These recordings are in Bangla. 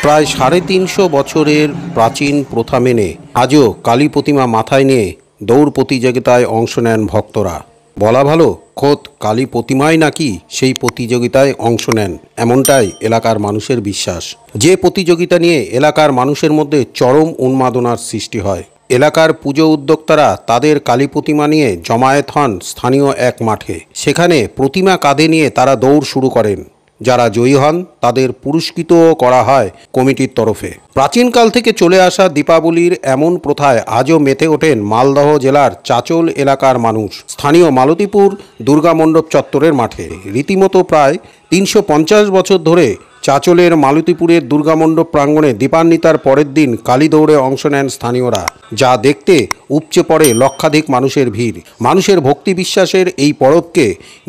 প্রায় ৩৫০ বছরের প্রাচীন প্রথা মেনে আজও কালী প্রতিমা মাথায় নিয়ে দৌড় প্রতিযোগিতায় অংশ নেন ভক্তরা। বলা ভালো, খোদ কালী প্রতিমাই নাকি সেই প্রতিযোগিতায় অংশ নেন, এমনটাই এলাকার মানুষের বিশ্বাস। যে প্রতিযোগিতা নিয়ে এলাকার মানুষের মধ্যে চরম উন্মাদনার সৃষ্টি হয়। এলাকার পুজো উদ্যোক্তারা তাদের কালী প্রতিমা নিয়ে জমায়েত হন স্থানীয় এক মাঠে। সেখানে প্রতিমা কাঁধে নিয়ে তারা দৌড় শুরু করেন। যারা জয়ী হন তাদের পুরস্কৃতও করা হয় কমিটির তরফে। প্রাচীনকাল থেকে চলে আসা দীপাবলির এমন প্রথায় আজও মেতে ওঠেন মালদহ জেলার চাচল এলাকার মানুষ। স্থানীয় মালতীপুর দুর্গামণ্ডপ চত্বরের মাঠে রীতিমতো প্রায় ৩৫০ বছর ধরে চাচলের মালতীপুরের দুর্গামণ্ডপ প্রাঙ্গণে দীপান্বিতার পরের দিন কালী দৌড়ে অংশ নেন স্থানীয়রা। যা দেখতে উপচে পড়ে লক্ষাধিক মানুষের ভিড়। মানুষের ভক্তি বিশ্বাসের এই পরবকে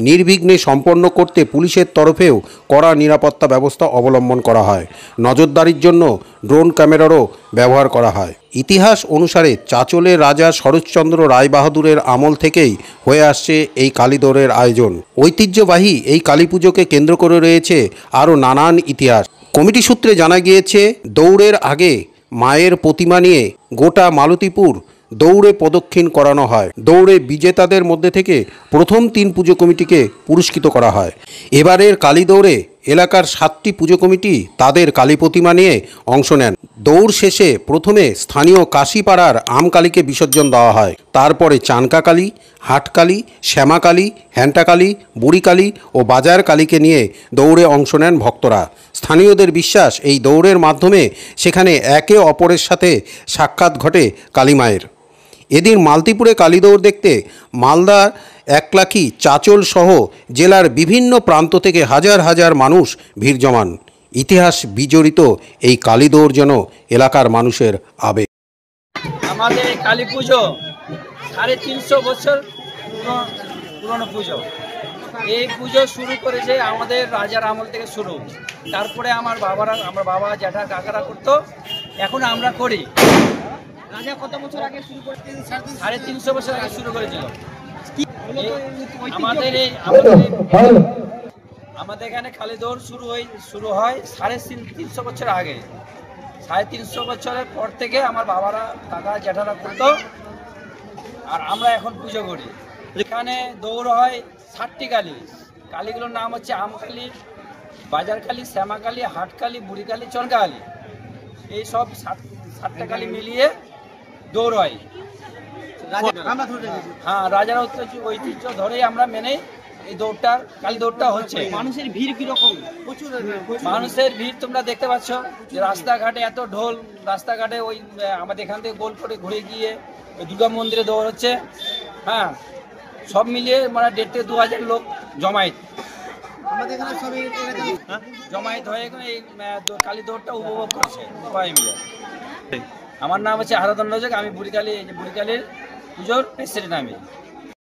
নির্বিঘ্নে সম্পন্ন করতে পুলিশের তরফেও কড়া নিরাপত্তা ব্যবস্থা অবলম্বন করা হয়। নজরদারির জন্য ড্রোন ক্যামেরারও ব্যবহার করা হয়। ইতিহাস অনুসারে চাচলের রাজা শরৎচন্দ্র রায়বাহাদুরের আমল থেকেই হয়ে আসছে এই কালী দৌড়ের আয়োজন। ঐতিহ্যবাহী এই কালী পুজোকে কেন্দ্র করে রয়েছে আরও নানান ইতিহাস। কমিটি সূত্রে জানা গিয়েছে, দৌড়ের আগে মায়ের প্রতিমা নিয়ে গোটা মালতীপুর দৌড়ে প্রদক্ষিণ করানো হয়। দৌড়ে বিজেতাদের মধ্যে থেকে প্রথম 3 পুজো কমিটিকে পুরস্কৃত করা হয়। এবারের কালী দৌড়ে এলাকার 7টি পুজো কমিটি তাদের কালী প্রতিমা নিয়ে অংশ নেন। দৌড় শেষে প্রথমে স্থানীয় কাশীপাড়ার আমকালীকে বিসর্জন দেওয়া হয়। তারপরে চানকাকালী, হাটকালী, শ্যামাকালী, হ্যান্টাকালী, বুড়িকালী ও বাজার কালীকে নিয়ে দৌড়ে অংশ নেন ভক্তরা। স্থানীয়দের বিশ্বাস, এই দৌড়ের মাধ্যমে সেখানে একে অপরের সাথে সাক্ষাৎ ঘটে কালী মায়ের। এদিন মালতীপুরে কালী দৌড় দেখতে মালদা, একলাখী, চাচল সহ জেলার বিভিন্ন প্রান্ত থেকে হাজার হাজার মানুষ ভিড় জমান। ইতিহাস বিজড়িত এই কালী দৌড় যেন এলাকার মানুষের আবেগ। আমাদের এই কালী পুজো ৩৫০ বছর পুরনো পুজো। এই পুজো শুরু করেছে আমাদের রাজার আমল থেকে শুরু। তারপরে আমার বাবা জ্যাঠা কাকারা করতো, এখন আমরা করি। রাজা কত বছর আগে শুরু করেছেন? ৩৫০ বছর আগে শুরু করেছিল। আমাদের এখানে কালী দৌড় শুরু হয় ৩৫০ বছর আগে। ৩৫০ বছরের পর থেকে আমার বাবারা কাকা জ্যাঠারা করতো, আর আমরা এখন পুজো করি। এখানে দৌড় হয় 7টি কালী। কালীগুলোর নাম হচ্ছে আমকালী, বাজারকালী, শ্যামাকালী, হাটকালী, বুড়িকালী, চরকালী। এই সব 7টা কালী মিলিয়ে দৌড় হয়। হ্যাঁ, রাজার ঐতিহ্য ধরেই আমরা মেনে এই দৌড়টা, কালী দৌড়টা হচ্ছে। মানুষের ভিড় কিরকম? প্রচুর মানুষের ভিড় তোমরা দেখতে পাচ্ছ যে রাস্তাঘাটে এত ঢোল। রাস্তাঘাটে ওই আমাদের এখান থেকে গোল করে ঘুরে গিয়ে ওই দুর্গা মন্দিরে দৌড় হচ্ছে। হ্যাঁ, সব মিলিয়ে মানে ১,৫০০ থেকে ২,০০০ লোক জমায়েত হয়ে এই কালী দৌড়টা উপভোগ করছে সবাই মিলে। আমার নাম হচ্ছে আরাধন রজক, আমি বুড়িকালীর পুজোর প্রেসিডেন্ট। আমি